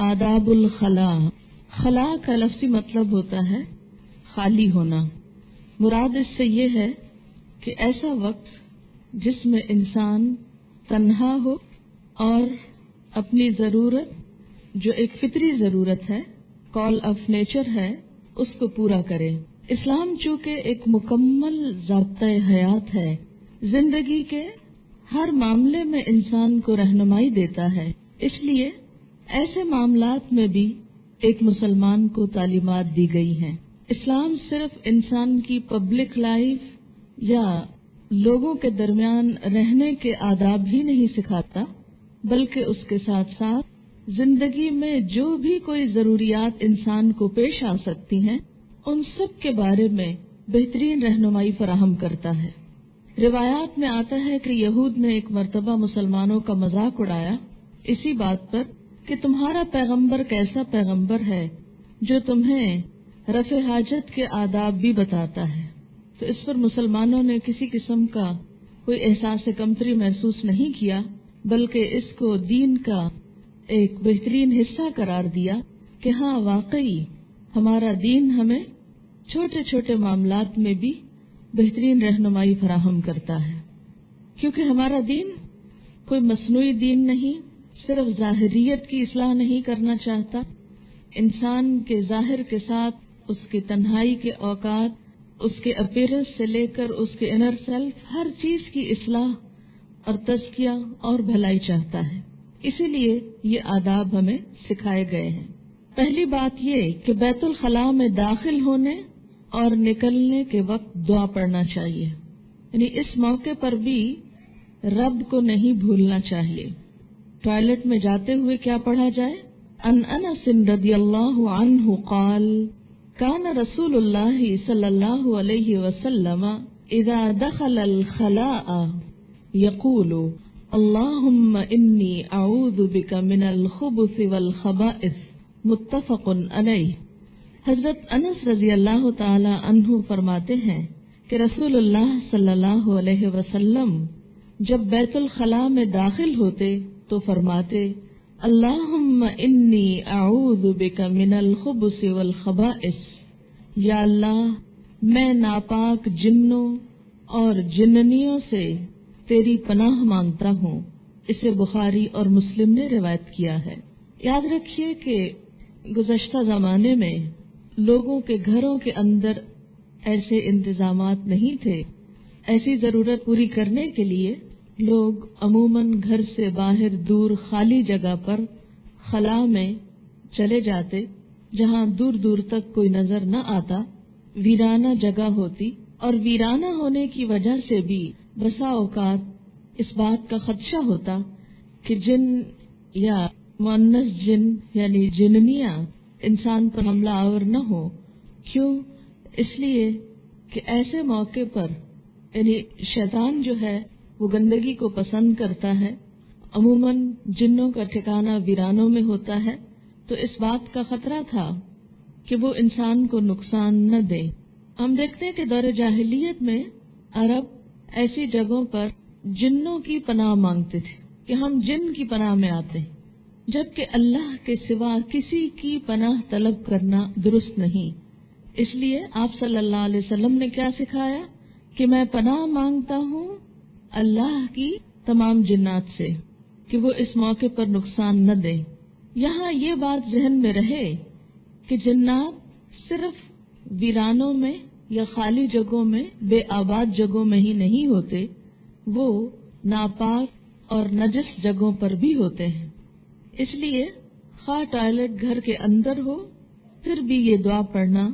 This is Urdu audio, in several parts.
آداب الخلا. خلا کا لفظی مطلب ہوتا ہے خالی ہونا. مراد اس سے یہ ہے کہ ایسا وقت جس میں انسان تنہا ہو اور اپنی ضرورت جو ایک فطری ضرورت ہے، کال آف نیچر ہے، اس کو پورا کرے. اسلام چونکہ ایک مکمل ضابطۂ حیات ہے، زندگی کے ہر معاملے میں انسان کو رہنمائی دیتا ہے، اس لیے ایسے معاملات میں بھی ایک مسلمان کو تعلیمات دی گئی ہیں. اسلام صرف انسان کی پبلک لائف یا لوگوں کے درمیان رہنے کے آداب ہی نہیں سکھاتا، بلکہ اس کے ساتھ ساتھ زندگی میں جو بھی کوئی ضروریات انسان کو پیش آ سکتی ہیں ان سب کے بارے میں بہترین رہنمائی فراہم کرتا ہے. روایات میں آتا ہے کہ یہود نے ایک مرتبہ مسلمانوں کا مذاق اڑایا اسی بات پر کہ تمہارا پیغمبر کیسا پیغمبر ہے جو تمہیں رفع حاجت کے آداب بھی بتاتا ہے. تو اس پر مسلمانوں نے کسی قسم کا کوئی احساس کمتری محسوس نہیں کیا، بلکہ اس کو دین کا ایک بہترین حصہ قرار دیا کہ ہاں واقعی ہمارا دین ہمیں چھوٹے چھوٹے معاملات میں بھی بہترین رہنمائی فراہم کرتا ہے. کیونکہ ہمارا دین کوئی مصنوعی دین نہیں، صرف ظاہریت کی اصلاح نہیں کرنا چاہتا. انسان کے ظاہر کے ساتھ اس کے تنہائی کے اوقات، اس کے اپیرنس سے لے کر اس کے انر سیلف، ہر چیز کی اصلاح اور تزکیہ اور بھلائی چاہتا ہے. اسی لیے یہ آداب ہمیں سکھائے گئے ہیں. پہلی بات یہ کہ بیت الخلاء میں داخل ہونے اور نکلنے کے وقت دعا پڑھنا چاہیے، یعنی اس موقع پر بھی رب کو نہیں بھولنا چاہیے. ٹوائلٹ میں جاتے ہوئے کیا پڑھا جائے؟ ان انس رضی اللہ عنہ قال کان رسول اللہ صلی اللہ علیہ وسلم اذا دخل الخلاء یقول اللہم انی اعوذ بک من الخبث والخبائث متفق علیہ. حضرت انس رضی اللہ تعالی عنہ فرماتے ہیں کہ رسول اللہ صلی اللہ علیہ وسلم جب بیت الخلاء میں داخل ہوتے تو فرماتے اللہم انی اعوذ بک من الخبث والخبائث، یا اللہ میں ناپاک جنوں اور جننیوں سے تیری پناہ مانگتا ہوں. اسے بخاری اور مسلم نے روایت کیا ہے. یاد رکھیے کہ گزشتہ زمانے میں لوگوں کے گھروں کے اندر ایسے انتظامات نہیں تھے. ایسی ضرورت پوری کرنے کے لیے لوگ عموماً گھر سے باہر دور خالی جگہ پر خلا میں چلے جاتے، جہاں دور دور تک کوئی نظر نہ آتا، ویرانہ جگہ ہوتی، اور ویرانہ ہونے کی وجہ سے بھی بسا اوقات اس بات کا خدشہ ہوتا کہ جن یا مؤنث جن یعنی جننیاں انسان پر حملہ آور نہ ہو. کیوں؟ اس لیے کہ ایسے موقع پر یعنی شیطان جو ہے وہ گندگی کو پسند کرتا ہے. عموماً جنوں کا ٹھکانہ ویرانوں میں ہوتا ہے، تو اس بات کا خطرہ تھا کہ وہ انسان کو نقصان نہ دے. ہم دیکھتے ہیں کہ دور جاہلیت میں عرب ایسی جگہوں پر جنوں کی پناہ مانگتے تھے کہ ہم جن کی پناہ میں آتے ہیں، جبکہ اللہ کے سوا کسی کی پناہ طلب کرنا درست نہیں. اس لیے آپ صلی اللہ علیہ وسلم نے کیا سکھایا کہ میں پناہ مانگتا ہوں اللہ کی تمام جنات سے کہ وہ اس موقع پر نقصان نہ دیں. یہاں یہ بات ذہن میں رہے کہ جنات صرف ویرانوں میں یا خالی جگہوں میں، بے آباد جگہوں میں ہی نہیں ہوتے، وہ ناپاک اور نجس جگہوں پر بھی ہوتے ہیں. اس لیے خواہ ٹوائلٹ گھر کے اندر ہو پھر بھی یہ دعا پڑھنا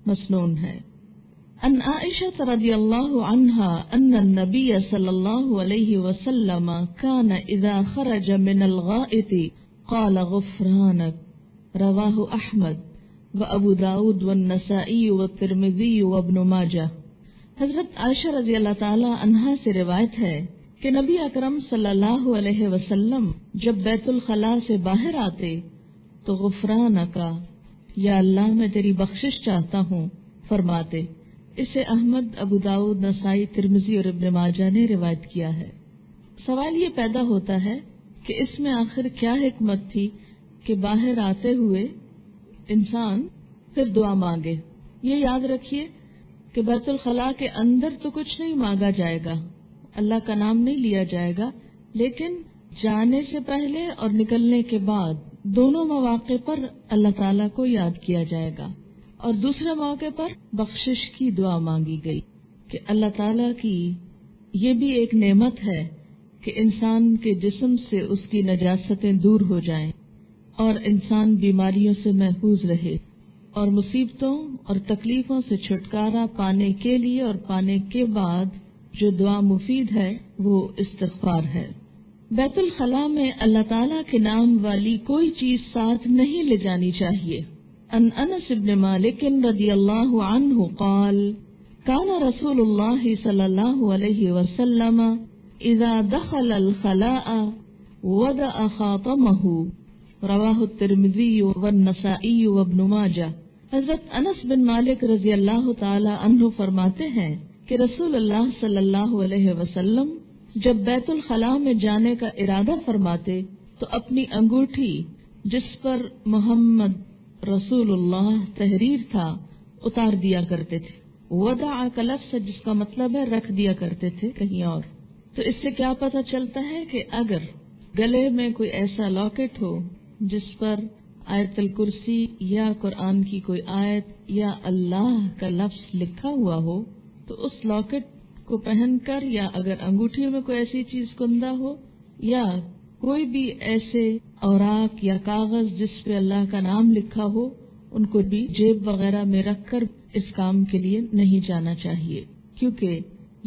مسنون ہے. ان عائشہ رضی اللہ عنہا ان النبی صلی اللہ علیہ وسلم کان اذا خرج من الغائط قال غفرانک، رواہ احمد وابو داود والنسائی والترمذی وابن ماجہ. حضرت عائشہ رضی اللہ تعالی عنہا سے روایت ہے کہ نبی اکرم صلی اللہ علیہ وسلم جب بیت الخلاء سے باہر آتے تو غفرانکا، یا اللہ میں تیری بخشش چاہتا ہوں فرماتے. اسے احمد، ابو داؤد، نسائی، ترمذی اور ابن ماجہ نے روایت کیا ہے. سوال یہ پیدا ہوتا ہے کہ اس میں آخر کیا حکمت تھی کہ باہر آتے ہوئے انسان پھر دعا مانگے. یہ یاد رکھیے کہ بیت الخلاء کے اندر تو کچھ نہیں مانگا جائے گا، اللہ کا نام نہیں لیا جائے گا، لیکن جانے سے پہلے اور نکلنے کے بعد دونوں مواقع پر اللہ تعالیٰ کو یاد کیا جائے گا. اور دوسرے موقع پر بخشش کی دعا مانگی گئی کہ اللہ تعالیٰ کی یہ بھی ایک نعمت ہے کہ انسان کے جسم سے اس کی نجاستیں دور ہو جائیں اور انسان بیماریوں سے محفوظ رہے اور مصیبتوں اور تکلیفوں سے چھٹکارا پانے کے لیے اور پانے کے بعد جو دعا مفید ہے وہ استغفار ہے. بیت الخلاء میں اللہ تعالیٰ کے نام والی کوئی چیز ساتھ نہیں لے جانی چاہیے. ان انس بن مالک رضی اللہ عنہ قال كان رسول الله صلى الله عليه وسلم اذا دخل الخلاء وضع خاتمه رواہ الترمذی والنسائی وابن ماجہ. حضرت انس بن مالک رضی اللہ تعالی عنہ فرماتے ہیں کہ رسول اللہ صلی اللہ علیہ وسلم جب بیت الخلاء میں جانے کا ارادہ فرماتے تو اپنی انگوٹھی جس پر محمد رسول اللہ تحریر تھا اتار دیا کرتے تھے. وضع کا لفظ ہے جس کا مطلب ہے رکھ دیا کرتے تھے کہیں اور. تو اس سے کیا پتہ چلتا ہے کہ اگر گلے میں کوئی ایسا لاکٹ ہو جس پر آیت الکرسی یا قرآن کی کوئی آیت یا اللہ کا لفظ لکھا ہوا ہو تو اس لاکٹ کو پہن کر، یا اگر انگوٹھی میں کوئی ایسی چیز کندہ ہو یا کوئی بھی ایسے اوراق یا کاغذ جس پہ اللہ کا نام لکھا ہو، ان کو بھی جیب وغیرہ میں رکھ کر اس کام کے لیے نہیں جانا چاہیے، کیونکہ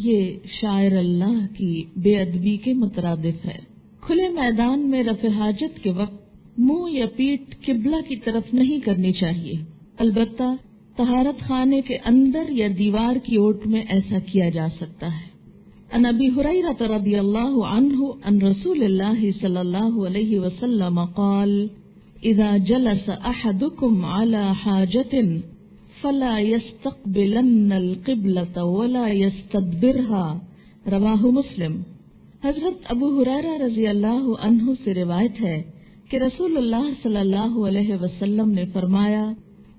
یہ شاعر اللہ کی بے ادبی کے مترادف ہے. کھلے میدان میں رفع حاجت کے وقت منہ یا پیٹھ قبلہ کی طرف نہیں کرنی چاہیے، البتہ طہارت خانے کے اندر یا دیوار کی اوٹ میں ایسا کیا جا سکتا ہے. ان ابی ہریرہ رضی اللہ عنہ ان رسول اللہ صلی اللہ علیہ وسلم قال اذا جلس احدكم على حاجة فلا يستقبلن القبلة ولا يستدبرها رواہ مسلم. حضرت ابو ہریرہ رضی اللہ عنہ سے روایت ہے کہ رسول اللہ صلی اللہ علیہ وسلم نے فرمایا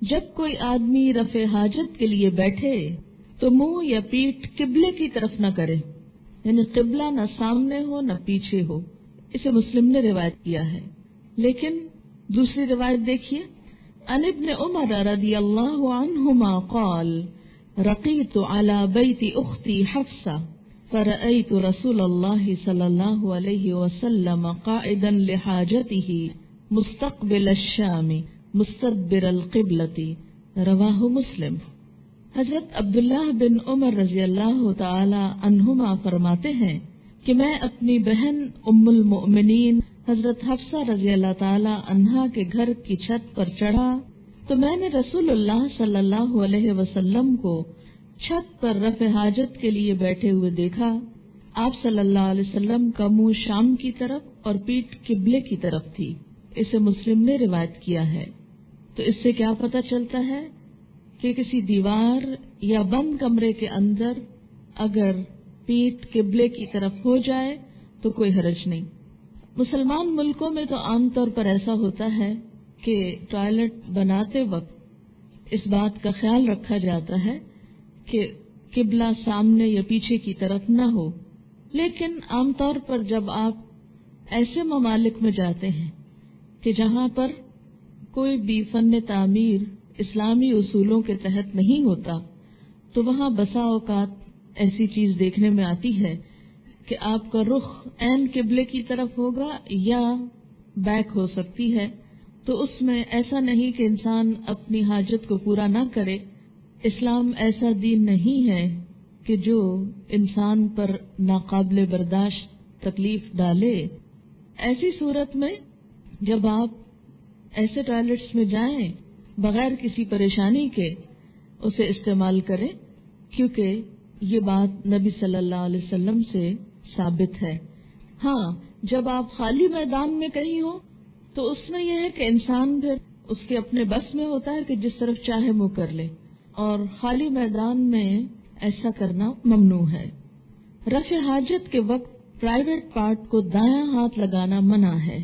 جب کوئی آدمی رفع حاجت کے لیے بیٹھے تو منہ یا پیٹھ قبلے کی طرف نہ کرے، یعنی قبلہ نہ سامنے ہو نہ پیچھے ہو. اسے مسلم نے روایت کیا ہے. لیکن دوسری روایت دیکھیے، عن ابن عمر رضی اللہ عنہما قال رقیت علی بیت اختی حفصہ فرأیت رسول اللہ صلی اللہ علیہ وسلم قائدا لحاجته مستقبل الشام مستدبر القبلتی رواہ مسلم. حضرت عبداللہ بن عمر رضی اللہ تعالی عنہما فرماتے ہیں کہ میں اپنی بہن ام المؤمنین حضرت حفصہ رضی اللہ تعالی عنہا کے گھر کی چھت پر چڑھا تو میں نے رسول اللہ صلی اللہ علیہ وسلم کو چھت پر رفع حاجت کے لیے بیٹھے ہوئے دیکھا. آپ صلی اللہ علیہ وسلم کا منہ شام کی طرف اور پیٹھ قبلے کی طرف تھی. اسے مسلم نے روایت کیا ہے. تو اس سے کیا پتہ چلتا ہے کہ کسی دیوار یا بند کمرے کے اندر اگر پیٹھ قبلے کی طرف ہو جائے تو کوئی حرج نہیں. مسلمان ملکوں میں تو عام طور پر ایسا ہوتا ہے کہ ٹوائلٹ بناتے وقت اس بات کا خیال رکھا جاتا ہے کہ قبلہ سامنے یا پیچھے کی طرف نہ ہو. لیکن عام طور پر جب آپ ایسے ممالک میں جاتے ہیں کہ جہاں پر کوئی بھی فن تعمیر اسلامی اصولوں کے تحت نہیں ہوتا تو وہاں بسا اوقات ایسی چیز دیکھنے میں آتی ہے کہ آپ کا رخ عین قبلے کی طرف ہوگا یا بیک ہو سکتی ہے. تو اس میں ایسا نہیں کہ انسان اپنی حاجت کو پورا نہ کرے. اسلام ایسا دین نہیں ہے کہ جو انسان پر ناقابل برداشت تکلیف ڈالے. ایسی صورت میں جب آپ ایسے ٹوائلٹس میں جائیں بغیر کسی پریشانی کے اسے استعمال کریں، کیونکہ یہ بات نبی صلی اللہ علیہ وسلم سے ثابت ہے. ہاں، جب آپ خالی میدان میں کہیں ہو تو اس میں یہ ہے کہ انسان پھر اس کے اپنے بس میں ہوتا ہے کہ جس طرف چاہے منہ کر لے، اور خالی میدان میں ایسا کرنا ممنوع ہے. رفع حاجت کے وقت پرائیویٹ پارٹ کو دایاں ہاتھ لگانا منع ہے.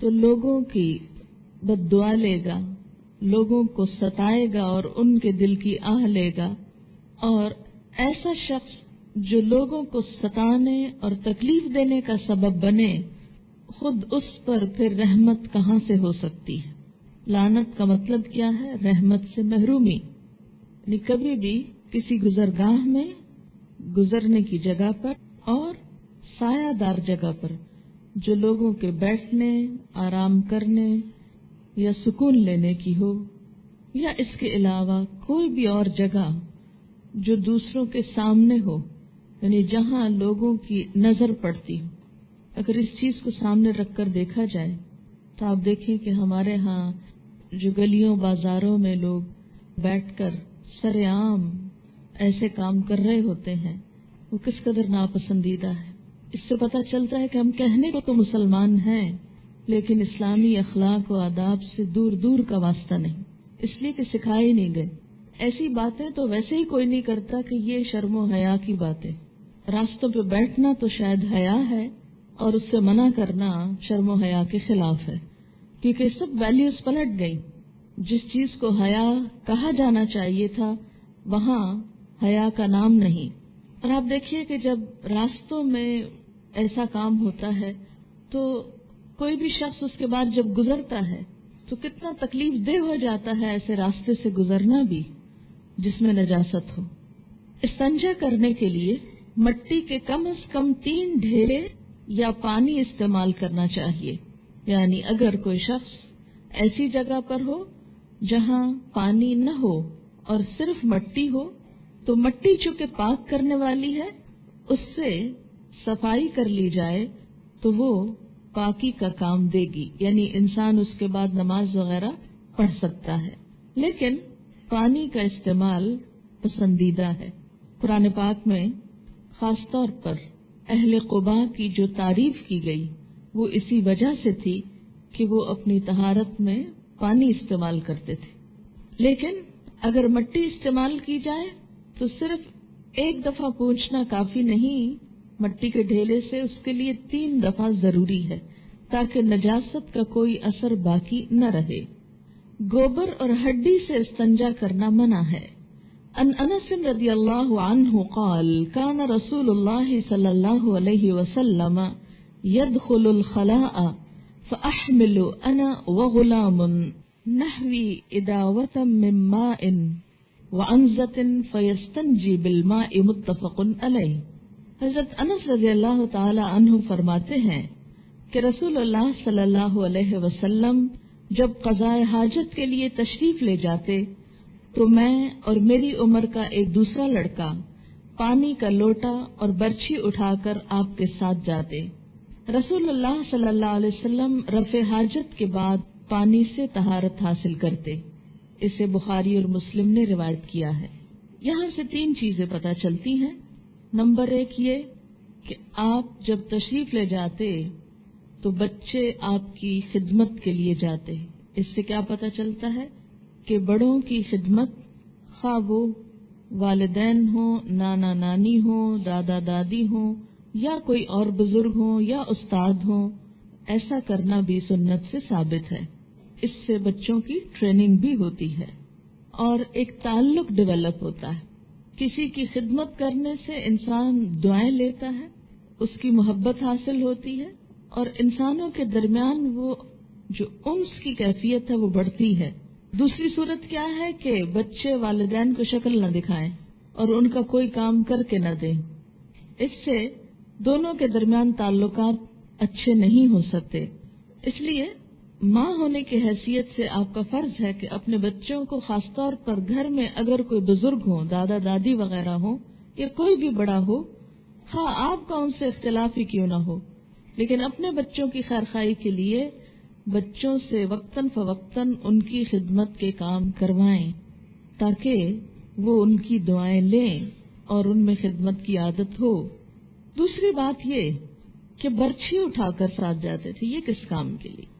تو لوگوں کی بد دعا لے گا، لوگوں کو ستائے گا اور ان کے دل کی آہ لے گا، اور ایسا شخص جو لوگوں کو ستانے اور تکلیف دینے کا سبب بنے، خود اس پر پھر رحمت کہاں سے ہو سکتی ہے؟ لعنت کا مطلب کیا ہے؟ رحمت سے محرومی، یعنی کبھی بھی کسی گزرگاہ میں، گزرنے کی جگہ پر اور سایہ دار جگہ پر جو لوگوں کے بیٹھنے، آرام کرنے یا سکون لینے کی ہو، یا اس کے علاوہ کوئی بھی اور جگہ جو دوسروں کے سامنے ہو، یعنی جہاں لوگوں کی نظر پڑتی ہو، اگر اس چیز کو سامنے رکھ کر دیکھا جائے تو آپ دیکھیں کہ ہمارے ہاں جو گلیوں بازاروں میں لوگ بیٹھ کر سر عام ایسے کام کر رہے ہوتے ہیں، وہ کس قدر ناپسندیدہ ہے۔ اس سے پتہ چلتا ہے کہ ہم کہنے کو تو مسلمان ہیں، لیکن اسلامی اخلاق و آداب سے دور دور کا واسطہ نہیں، اس لیے کہ سکھائے نہیں گئے۔ ایسی باتیں تو ویسے ہی کوئی نہیں کرتا کہ یہ شرم و حیا کی باتیں۔ راستوں پہ بیٹھنا تو شاید حیا ہے، اور اس سے منع کرنا شرم و حیا کے خلاف ہے، کیونکہ سب ویلیوز پلٹ گئی۔ جس چیز کو حیا کہا جانا چاہیے تھا وہاں حیا کا نام نہیں۔ اور آپ دیکھیے کہ جب راستوں میں ایسا کام ہوتا ہے تو کوئی بھی شخص اس کے بعد جب گزرتا ہے تو کتنا تکلیف دہ ہو جاتا ہے ایسے راستے سے گزرنا بھی جس میں نجاست ہو۔ استنجا کرنے کے لیے مٹی کے کم از کم 3 ڈھیرے یا پانی استعمال کرنا چاہیے، یعنی اگر کوئی شخص ایسی جگہ پر ہو جہاں پانی نہ ہو اور صرف مٹی ہو تو مٹی چونکہ پاک کرنے والی ہے، اس سے صفائی کر لی جائے تو وہ پاکی کا کام دے گی، یعنی انسان اس کے بعد نماز وغیرہ پڑھ سکتا ہے۔ لیکن پانی کا استعمال پسندیدہ ہے۔ قرآن پاک میں خاص طور پر اہل قباء کی جو تعریف کی گئی وہ اسی وجہ سے تھی کہ وہ اپنی طہارت میں پانی استعمال کرتے تھے۔ لیکن اگر مٹی استعمال کی جائے تو صرف ایک دفعہ پوچھنا کافی نہیں، مٹی کے ڈھیلے سے اس کے لیے 3 دفعہ ضروری ہے تاکہ نجاست کا کوئی اثر باقی نہ رہے۔ گوبر اور ہڈی سے استنجا کرنا منع ہے۔ ان انس رضی اللہ عنہ قال کان رسول اللہ صلی اللہ علیہ وسلم يدخل الخلاء فاحمل انا وغلام نحوی اداوة من ماء وعنزة فيستنجي بالماء متفق علیہ۔ حضرت انس رضی اللہ تعالی عنہ فرماتے ہیں کہ رسول اللہ صلی اللہ علیہ وسلم جب قضائے حاجت کے لیے تشریف لے جاتے تو میں اور میری عمر کا ایک دوسرا لڑکا پانی کا لوٹا اور برچھی اٹھا کر آپ کے ساتھ جاتے۔ رسول اللہ صلی اللہ علیہ وسلم رفع حاجت کے بعد پانی سے طہارت حاصل کرتے۔ اسے بخاری اور مسلم نے روایت کیا ہے۔ یہاں سے 3 چیزیں پتہ چلتی ہیں۔ نمبر 1 یہ کہ آپ جب تشریف لے جاتے تو بچے آپ کی خدمت کے لیے جاتے۔ اس سے کیا پتہ چلتا ہے کہ بڑوں کی خدمت، خواہ وہ والدین ہوں، نانا نانی ہوں، دادا دادی ہوں، یا کوئی اور بزرگ ہوں یا استاد ہوں، ایسا کرنا بھی سنت سے ثابت ہے۔ اس سے بچوں کی ٹریننگ بھی ہوتی ہے اور ایک تعلق ڈیولپ ہوتا ہے۔ کسی کی خدمت کرنے سے انسان دعائیں لیتا ہے، اس کی محبت حاصل ہوتی ہے اور انسانوں کے درمیان وہ جو انس کی کیفیت ہے وہ بڑھتی ہے۔ دوسری صورت کیا ہے کہ بچے والدین کو شکل نہ دکھائیں اور ان کا کوئی کام کر کے نہ دیں۔ اس سے دونوں کے درمیان تعلقات اچھے نہیں ہو سکتے۔ اس لیے ماں ہونے کی حیثیت سے آپ کا فرض ہے کہ اپنے بچوں کو، خاص طور پر گھر میں اگر کوئی بزرگ ہو، دادا دادی وغیرہ ہو یا کوئی بھی بڑا ہو، خواہ آپ کا ان سے اختلاف ہی کیوں نہ ہو، لیکن اپنے بچوں کی خیرخواہی کے لیے بچوں سے وقتاً فوقتاً ان کی خدمت کے کام کروائیں تاکہ وہ ان کی دعائیں لیں اور ان میں خدمت کی عادت ہو۔ دوسری بات یہ کہ برچھی اٹھا کر ساتھ جاتے تھے، یہ کس کام کے لیے؟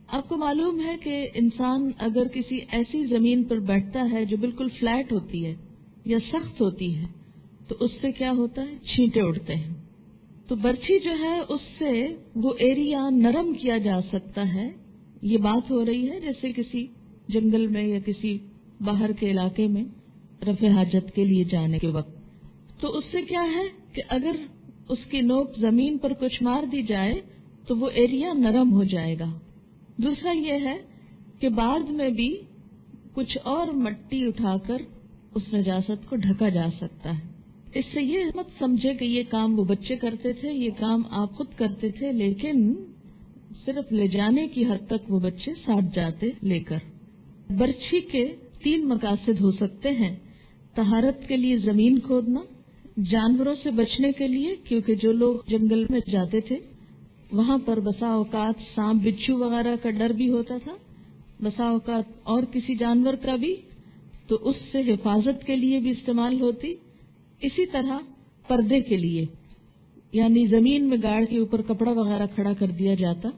آپ کو معلوم ہے کہ انسان اگر کسی ایسی زمین پر بیٹھتا ہے جو بالکل فلیٹ ہوتی ہے یا سخت ہوتی ہے تو اس سے کیا ہوتا ہے؟ چھینٹے اڑتے ہیں۔ تو برچھی جو ہے اس سے وہ ایریا نرم کیا جا سکتا ہے. یہ بات ہو رہی ہے جیسے کسی جنگل میں یا کسی باہر کے علاقے میں رفع حاجت کے لیے جانے کے وقت. تو اس سے کیا ہے کہ اگر اس کی نوک زمین پر کچھ مار دی جائے تو وہ ایریا نرم ہو جائے گا. دوسرا یہ ہے کہ بعد میں بھی کچھ اور مٹی اٹھا کر اس نجاست کو ڈھکا جا سکتا ہے. اس سے یہ مت سمجھے کہ یہ کام وہ بچے کرتے تھے، یہ کام آپ خود کرتے تھے، لیکن صرف لے جانے کی حد تک وہ بچے ساتھ جاتے لے کر. برچھی کے 3 مقاصد ہو سکتے ہیں: طہارت کے لیے زمین کھودنا، جانوروں سے بچنے کے لیے کیونکہ جو لوگ جنگل میں جاتے تھے وہاں پر بسا اوقات سانپ بچھو وغیرہ کا ڈر بھی ہوتا تھا، بسا اوقات اور کسی جانور کا بھی، تو اس سے حفاظت کے لیے بھی استعمال ہوتی. اسی طرح پردے کے لیے، یعنی زمین میں گاڑ کے اوپر کپڑا وغیرہ کھڑا کر دیا جاتا.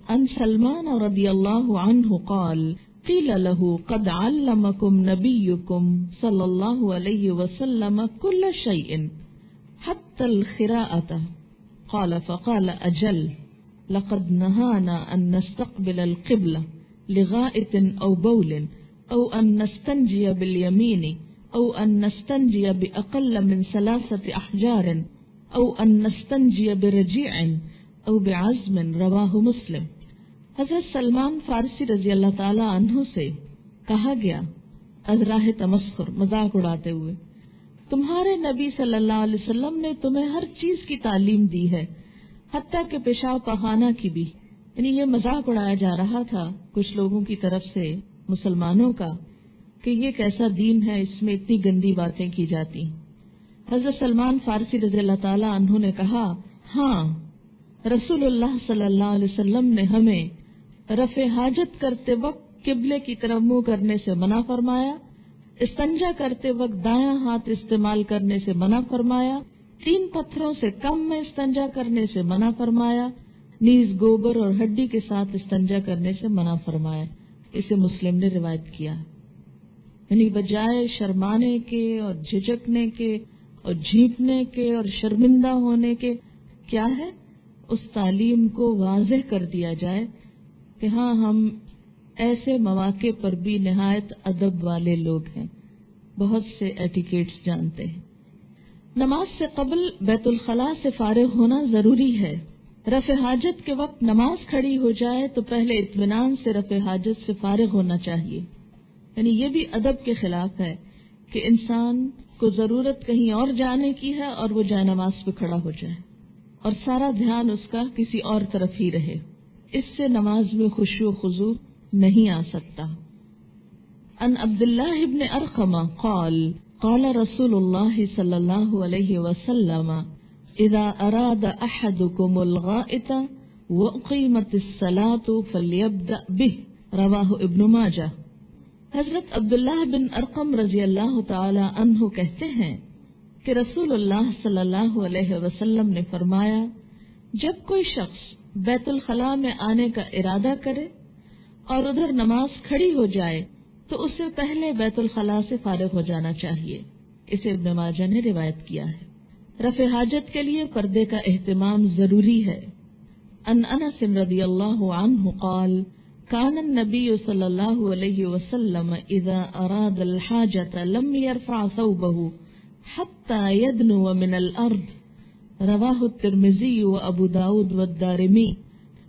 ان سلمان رضی اللہ عنہ قال قیل له قد علمکم نبیکم صلی اللہ علیہ وسلم کل شیء حتی الخراءة قال فقال اجل لقد نهانا ان نستقبل القبلة لغائط او بول او ان نستنجي باليمين او ان نستنجي باقل من 3 احجار او ان نستنجي برجيع او بعزم. رواہ مسلم. حضرت سلمان فارسی رضی اللہ تعالی عنہ سے کہا گیا از راہ تمسخر، مذاق اڑاتے ہوئے، تمہارے نبی صلی اللہ علیہ وسلم نے تمہیں ہر چیز کی تعلیم دی ہے، حتیٰ کہ پیشاب پخانہ کی بھی. یعنی یہ مذاق اڑایا جا رہا تھا کچھ لوگوں کی طرف سے مسلمانوں کا کہ یہ کیسا دین ہے، اس میں اتنی گندی باتیں کی جاتی. حضرت سلمان فارسی رضی اللہ تعالی عنہ نے کہا، ہاں رسول اللہ صلی اللہ علیہ وسلم نے ہمیں رفع حاجت کرتے وقت قبلے کی طرف منہ کرنے سے منع فرمایا، استنجا کرتے وقت دایاں ہاتھ استعمال کرنے سے منع فرمایا، 3 پتھروں سے کم میں استنجا کرنے سے منع فرمایا، نیز گوبر اور ہڈی کے ساتھ استنجا کرنے سے منع فرمایا. اسے مسلم نے روایت کیا. یعنی بجائے شرمانے کے اور جھجکنے کے اور جھینپنے کے اور شرمندہ ہونے کے، کیا ہے اس تعلیم کو واضح کر دیا جائے کہ ہاں ہم ایسے مواقع پر بھی نہایت ادب والے لوگ ہیں، بہت سے ایٹیکیٹس جانتے ہیں. نماز سے قبل بیت الخلاء سے فارغ ہونا ضروری ہے. رفع حاجت کے وقت نماز کھڑی ہو جائے تو پہلے اطمینان سے رفع حاجت سے فارغ ہونا چاہیے. یعنی یہ بھی ادب کے خلاف ہے کہ انسان کو ضرورت کہیں اور جانے کی ہے اور وہ جائے نماز پہ کھڑا ہو جائے اور سارا دھیان اس کا کسی اور طرف ہی رہے. اس سے نماز میں خشوع و خضوع نہیں آ سکتا. ان عبداللہ ابن ارقم قال قال رسول اللہ صلی اللہ علیہ وسلم اذا اراد احدکم الغائط واقیمت الصلاة فلیبدأ به. رواہ ابن ماجہ. حضرت عبداللہ بن ارقم رضی اللہ تعالی عنہ کہتے ہیں کہ رسول اللہ صلی اللہ علیہ وسلم نے فرمایا، جب کوئی شخص بیت الخلاء میں آنے کا ارادہ کرے اور ادھر نماز کھڑی ہو جائے تو اسے پہلے بیت الخلاء سے فارغ ہو جانا چاہیے. اسے ابن ماجہ نے روایت کیا ہے. رفع حاجت کے لیے پردے کا اہتمام ضروری ہے. ان انس رضی اللہ عنہ قال كان النبي صلى الله عليه وسلم اذا اراد الحاجة لم يرفع ثوبه حتى يدنو من الارض. رواہ الترمذی و ابو داود و الدارمی.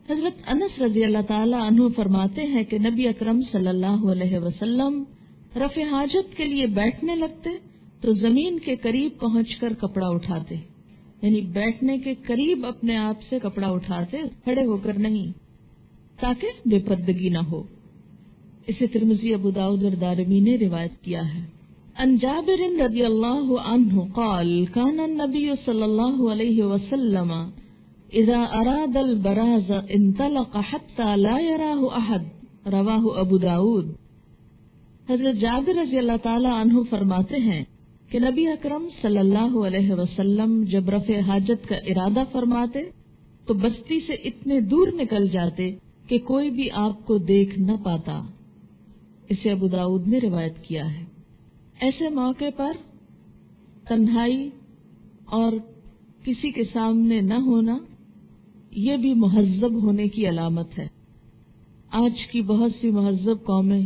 حضرت انس رضی اللہ تعالی عنہ فرماتے ہیں کہ نبی اکرم صلی اللہ علیہ وسلم رفع حاجت کے لیے بیٹھنے لگتے تو زمین کے قریب پہنچ کر کپڑا اٹھاتے. یعنی بیٹھنے کے قریب اپنے آپ سے کپڑا اٹھاتے، کھڑے ہو کر نہیں، تاکہ بے پردگی نہ ہو. اسے ترمذی، ابو داؤد اور دارمی نے روایت کیا ہے. ان جابر رضی اللہ عنہ قال كان النبي صلی اللہ علیہ وسلم اذا اراد البراز انطلق حتى لا يراه احد. رواہ ابو داؤد. حضرت جابر رضی اللہ تعالی عنہ فرماتے ہیں کہ نبی اکرم صلی اللہ علیہ وسلم جب رفع حاجت کا ارادہ فرماتے تو بستی سے اتنے دور نکل جاتے کہ کوئی بھی آپ کو دیکھ نہ پاتا. اسے ابو داؤد نے روایت کیا ہے. ایسے موقع پر تنہائی اور کسی کے سامنے نہ ہونا یہ بھی مہذب ہونے کی علامت ہے۔ آج کی بہت سی مہذب قومیں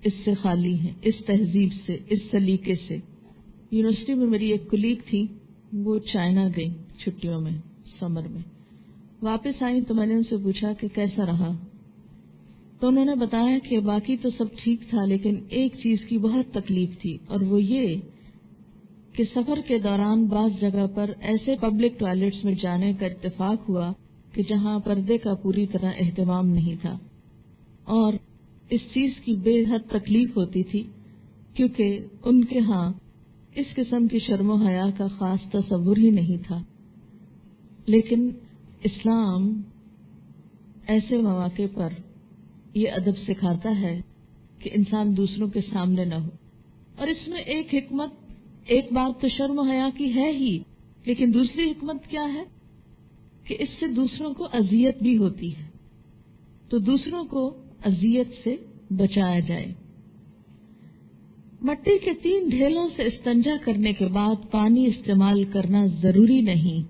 اس سے خالی ہیں، اس تہذیب سے، اس سلیقے سے۔ یونیورسٹی میں میری ایک کولیگ تھی، وہ چائنا گئی چھٹیوں میں، سمر میں، واپس آئی تو میں نے ان سے پوچھا کہ کیسا رہا، تو انہوں نے بتایا کہ باقی تو سب ٹھیک تھا لیکن ایک چیز کی بہت تکلیف تھی، اور وہ یہ کہ سفر کے دوران بعض جگہ پر ایسے پبلک ٹوائلٹس میں جانے کا اتفاق ہوا کہ جہاں پردے کا پوری طرح اہتمام نہیں تھا، اور اس چیز کی بے حد تکلیف ہوتی تھی کیونکہ ان کے ہاں اس قسم کی شرم و حیا کا خاص تصور ہی نہیں تھا۔ لیکن اسلام ایسے مواقع پر یہ ادب سکھاتا ہے کہ انسان دوسروں کے سامنے نہ ہو، اور اس میں ایک حکمت، ایک بات تو شرم و حیا کی ہے ہی، لیکن دوسری حکمت کیا ہے کہ اس سے دوسروں کو اذیت بھی ہوتی ہے، تو دوسروں کو اذیت سے بچایا جائے۔ مٹی کے 3 ڈھیلوں سے استنجا کرنے کے بعد پانی استعمال کرنا ضروری نہیں۔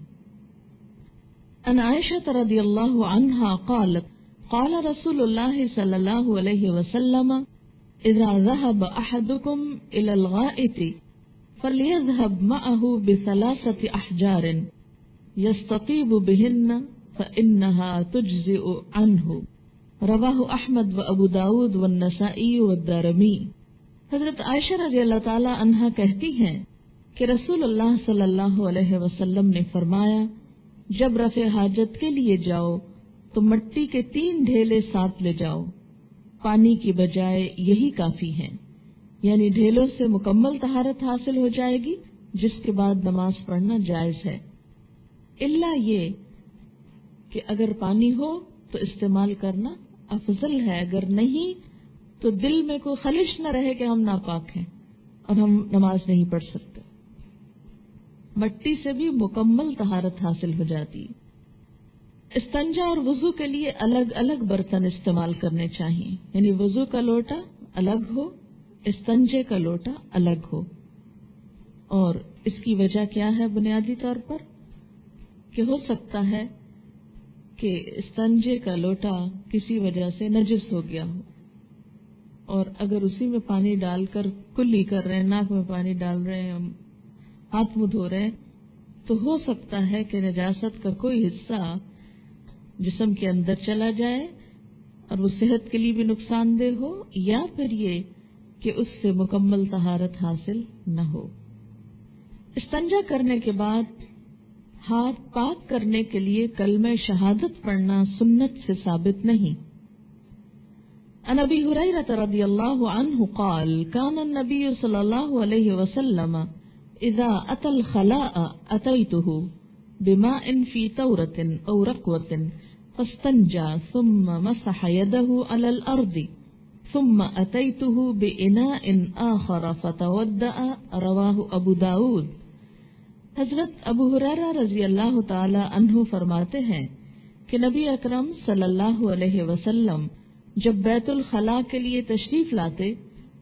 ان عائشہ رضی اللہ عنہا قالت قال رسول اللہ صلی اللہ علیہ وسلم اذا ذهب احدكم الى الغائط فليذهب معه ب3 احجار يستطيب بهن فانها تجزئ عنه، رواہ احمد و ابو داود والنسائی والدارمی۔ حضرت عائشہ رضی اللہ تعالی عنہا کہتی ہیں کہ رسول اللہ صلی اللہ علیہ وسلم نے فرمایا، جب رفع حاجت کے لیے جاؤ تو مٹی کے 3 ڈھیلے ساتھ لے جاؤ، پانی کی بجائے یہی کافی ہیں، یعنی ڈھیلوں سے مکمل طہارت حاصل ہو جائے گی جس کے بعد نماز پڑھنا جائز ہے، الا یہ کہ اگر پانی ہو تو استعمال کرنا افضل ہے، اگر نہیں تو دل میں کوئی خلش نہ رہے کہ ہم ناپاک ہیں اور ہم نماز نہیں پڑھ سکتے۔ مٹی سے بھی مکمل طہارت حاصل ہو جاتی۔ استنجا اور وضو کے لیے الگ الگ برتن استعمال کرنے چاہیے، یعنی وضو کا لوٹا الگ ہو، استنجے کا لوٹا الگ ہو۔ اور اس کی وجہ کیا ہے؟ بنیادی طور پر کہ ہو سکتا ہے کہ استنجے کا لوٹا کسی وجہ سے نجس ہو گیا ہو، اور اگر اسی میں پانی ڈال کر کلی کر رہے ہیں، ناک میں پانی ڈال رہے ہیں، ہاتھ منہ دھو رہے ہیں، تو ہو سکتا ہے کہ نجاست کا کوئی حصہ جسم کے اندر چلا جائے اور وہ صحت کے لیے بھی نقصان دہ ہو، یا پھر یہ کہ اس سے مکمل طہارت حاصل نہ ہو۔ استنجا کرنے کے بعد ہاتھ پاک کرنے کے لیے کلمہ شہادت پڑھنا سنت سے ثابت نہیں۔ عن ابی ہریرہ رضی اللہ عنہ قال کان النبی صلی اللہ علیہ وسلم اذا اتى الخلاء اتيته بماء في تورة او رقوة فاستنجى ثم مسح يده على الارض ثم اتيته بإناء آخر فتودأ، رواہ ابو داود۔ حضرت ابو ہریرہ رضی اللہ تعالی عنہ فرماتے ہیں کہ نبی اکرم صلی اللہ علیہ وسلم جب بیت الخلاء کے لیے تشریف لاتے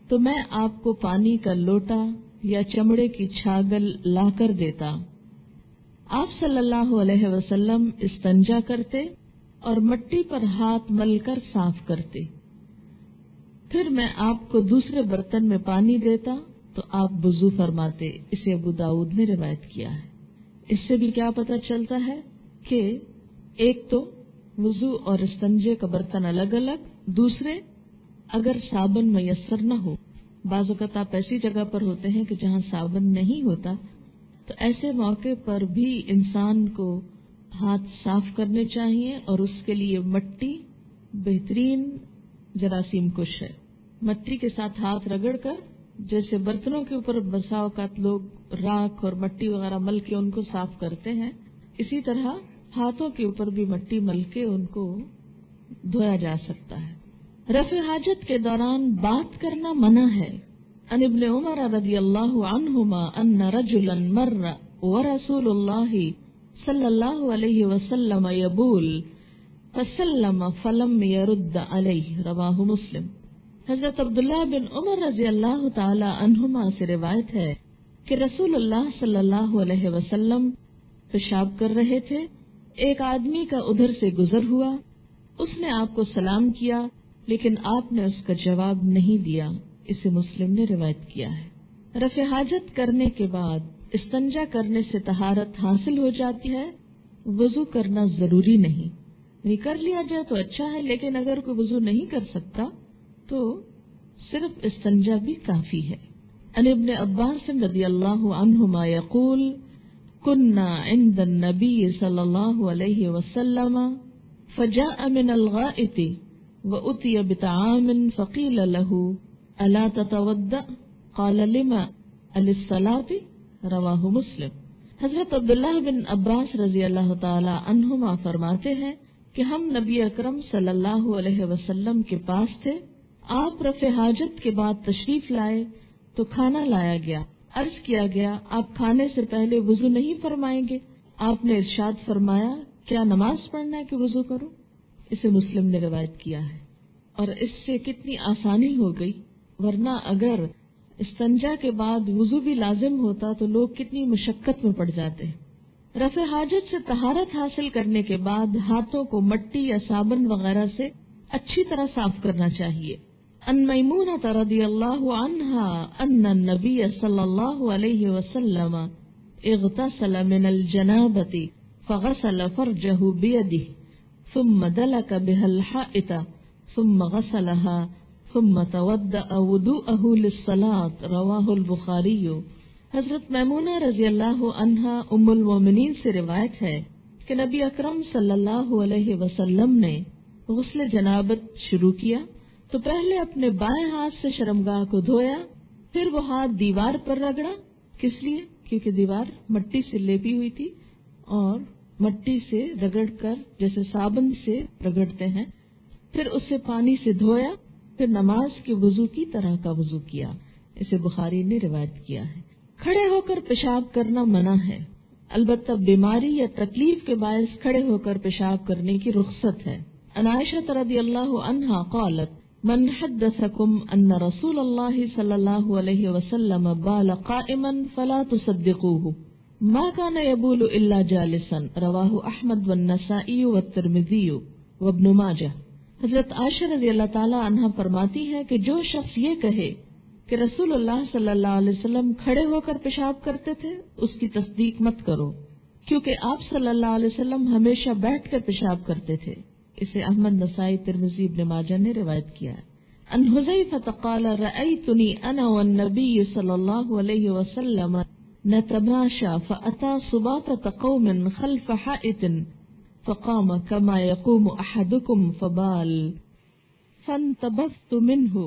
تو میں آپ کو پانی کا لوٹا یا چمڑے کی چھاگل لا کر دیتا۔ آپ صلی اللہ علیہ وسلم استنجا کرتے اور مٹی پر ہاتھ مل کر صاف کرتے، پھر میں آپ کو دوسرے برتن میں پانی دیتا تو آپ وضو فرماتے۔ اسے ابو داؤد نے روایت کیا ہے۔ اس سے بھی کیا پتہ چلتا ہے کہ ایک تو وضو اور استنجے کا برتن الگ الگ، دوسرے اگر صابن میسر نہ ہو، بعض اوقات آپ ایسی جگہ پر ہوتے ہیں کہ جہاں صابن نہیں ہوتا، تو ایسے موقع پر بھی انسان کو ہاتھ صاف کرنے چاہیے، اور اس کے لیے مٹی بہترین جراثیم کش ہے۔ مٹی کے ساتھ ہاتھ رگڑ کر، جیسے برتنوں کے اوپر بسا اوقات لوگ راکھ اور مٹی وغیرہ مل کے ان کو صاف کرتے ہیں، اسی طرح ہاتھوں کے اوپر بھی مٹی مل کے ان کو دھویا جا سکتا ہے۔ رفع حاجت کے دوران بات کرنا منع ہے۔ عن ابن عمر رضی اللہ عنہما ان رجلا مر ورسول اللہ صلی اللہ علیہ وسلم یبول فسلم فلم يرد علیہ، رواہ مسلم۔ حضرت عبداللہ بن عمر رضی اللہ تعالی عنہما سے روایت ہے کہ رسول اللہ صلی اللہ علیہ وسلم پیشاب کر رہے تھے، ایک آدمی کا ادھر سے گزر ہوا، اس نے آپ کو سلام کیا لیکن آپ نے اس کا جواب نہیں دیا۔ اسے مسلم نے روایت کیا ہے۔ رفع حاجت کرنے کے بعد استنجا کرنے سے طہارت حاصل ہو جاتی ہے، وضو کرنا ضروری نہیں۔ نہیں کر لیا جائے تو اچھا ہے، لیکن اگر کوئی وضو نہیں کر سکتا تو صرف استنجا بھی کافی ہے۔ عن ابن عباس رضی اللہ عنہما یقول كنا عند النبي صلى الله عليه وسلم فجاء من الغائط وأتي بطعام فقيل له ألا تتوضأ قال لما للصلاة رواہ مسلم۔ حضرت عبداللہ بن عباس رضی اللہ تعالی عنہما فرماتے ہیں کہ ہم نبی اکرم صلی اللہ علیہ وسلم کے پاس تھے، آپ رفع حاجت کے بعد تشریف لائے تو کھانا لایا گیا۔ عرض کیا گیا آپ کھانے سے پہلے وضو نہیں فرمائیں گے؟ آپ نے ارشاد فرمایا کیا نماز پڑھنا ہے کہ وضو کرو؟ اسے مسلم نے روایت کیا ہے۔ اور اس سے کتنی آسانی ہو گئی، ورنہ اگر استنجا کے بعد وضو بھی لازم ہوتا تو لوگ کتنی مشقت میں پڑ جاتے۔ رفع حاجت سے طہارت حاصل کرنے کے بعد ہاتھوں کو مٹی یا صابن وغیرہ سے اچھی طرح صاف کرنا چاہیے۔ ان میمونۃ رضی اللہ عنہا ان النبی صلی اللہ علیہ وسلم اغتسل من الجنابۃ فغسل فرجہ بیدہ ثم دلک بها الحائط ثم غسلها ثم توضأ وضوءه للصلاة رواہ البخاری۔ حضرت میمونہ رضی اللہ عنہا ام المومنین سے روایت ہے کہ نبی اکرم صلی اللہ علیہ وسلم نے غسل جنابت شروع کیا تو پہلے اپنے بائیں ہاتھ سے شرمگاہ کو دھویا، پھر وہ ہاتھ دیوار پر رگڑا۔ کس لیے؟ کیونکہ دیوار مٹی سے لیپی ہوئی تھی اور مٹی سے رگڑ کر جیسے صابن سے رگڑتے ہیں، پھر اسے پانی سے دھویا، پھر نماز کے وضو کی طرح کا وضو کیا۔ اسے بخاری نے روایت کیا ہے۔ کھڑے ہو کر پیشاب کرنا منع ہے، البتہ بیماری یا تکلیف کے باعث کھڑے ہو کر پیشاب کرنے کی رخصت ہے۔ عن عائشہ رضی اللہ عنہا قالت من حدثکم ان رسول اللہ صلی اللہ علیہ وسلم بال قائما فلا تصدقوه ما كان يبول الا جالسا رواہ احمد والنسائی والترمذی وابن ماجہ۔ حضرت عائشہ رضی اللہ تعالی عنہا فرماتی ہے کہ جو شخص یہ کہے کہ رسول اللہ صلی اللہ علیہ وسلم کھڑے ہو کر پیشاب کرتے تھے، اس کی تصدیق مت کرو، کیونکہ آپ صلی اللہ علیہ وسلم ہمیشہ بیٹھ کر پیشاب کرتے تھے۔ اسے احمد، نسائی، ترمذی، ابن ماجہ نے روایت کیا ہے۔ ان حذیفہ قال رأیتنی انا والنبی صلی اللہ علیہ وسلم نتماشى فأتى سباطة قوم خلف حائط فقام كما يقوم أحدكم فبال فانتبذت منه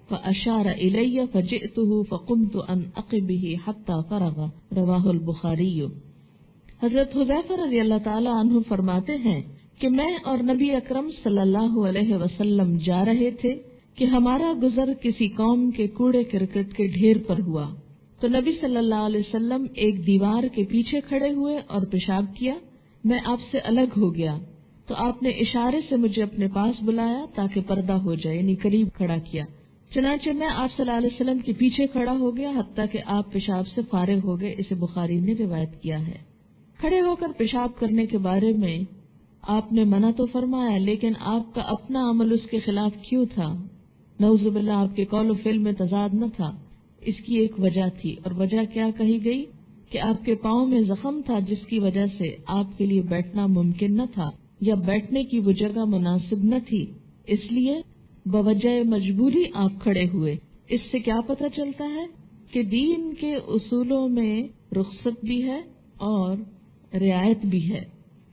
فأشار إلي فجئته فقمت أن أقبه حتى فرغ رواہ البخاری۔ حضرت حذیفہ رضی اللہ تعالی عنہ فرماتے ہیں کہ میں اور نبی اکرم صلی اللہ علیہ وسلم جا رہے تھے کہ ہمارا گزر کسی قوم کے کوڑے کرکٹ کے ڈھیر پر ہوا، تو نبی صلی اللہ علیہ وسلم ایک دیوار کے پیچھے کھڑے ہوئے اور پیشاب کیا۔ میں آپ سے الگ ہو گیا تو آپ نے اشارے سے مجھے اپنے پاس بلایا تاکہ پردہ ہو جائے، یعنی قریب کھڑا کیا۔ چنانچہ میں آپ صلی اللہ علیہ وسلم کے پیچھے کھڑا ہو گیا حتیٰ کہ آپ پیشاب سے فارغ ہو گئے۔ اسے بخاری نے روایت کیا ہے۔ کھڑے ہو کر پیشاب کرنے کے بارے میں آپ نے منع تو فرمایا، لیکن آپ کا اپنا عمل اس کے خلاف کیوں تھا؟ نعوذ باللہ، آپ کے قول و فعل میں تضاد نہ تھا؟ اس کی ایک وجہ تھی، اور وجہ کیا کہی گئی کہ آپ کے پاؤں میں زخم تھا جس کی وجہ سے آپ کے لیے بیٹھنا ممکن نہ تھا، یا بیٹھنے کی وہ جگہ مناسب نہ تھی، اس لیے بوجہ مجبوری آپ کھڑے ہوئے۔ اس سے کیا پتہ چلتا ہے کہ دین کے اصولوں میں رخصت بھی ہے اور رعایت بھی ہے۔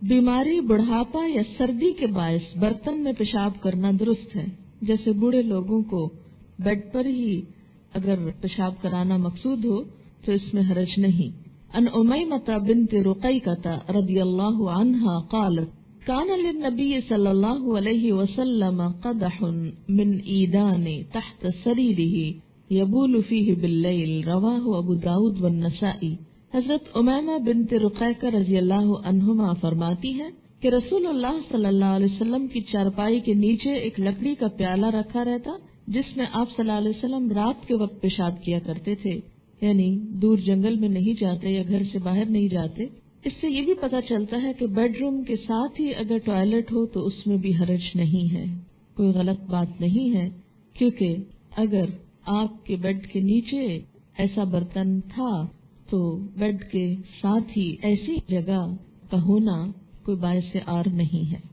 بیماری، بڑھاپا یا سردی کے باعث برتن میں پیشاب کرنا درست ہے، جیسے بوڑھے لوگوں کو بیڈ پر ہی اگر پیشاب کرانا مقصود ہو تو اس میں حرج نہیں۔ ان امیمۃ بنت رقیقۃ رضی اللہ عنہا قالت کان للنبی صلی اللہ علیہ وسلم قدح من عیدان تحت سریرہ یبول فیہ باللیل رواہ ابو داود والنسائی۔ حضرت امیمہ بنت رقیقہ رضی اللہ عنہما فرماتی ہے کہ رسول اللہ صلی اللہ علیہ وسلم کی چارپائی کے نیچے ایک لکڑی کا پیالہ رکھا رہتا جس میں آپ صلی اللہ علیہ وسلم رات کے وقت پیشاب کیا کرتے تھے، یعنی دور جنگل میں نہیں جاتے یا گھر سے باہر نہیں جاتے اس سے یہ بھی پتہ چلتا ہے کہ بیڈ روم کے ساتھ ہی اگر ٹوائلٹ ہو تو اس میں بھی حرج نہیں ہے، کوئی غلط بات نہیں ہے، کیونکہ اگر آپ کے بیڈ کے نیچے ایسا برتن تھا تو بیڈ کے ساتھ ہی ایسی جگہ کا ہونا کوئی باعث عار نہیں ہے۔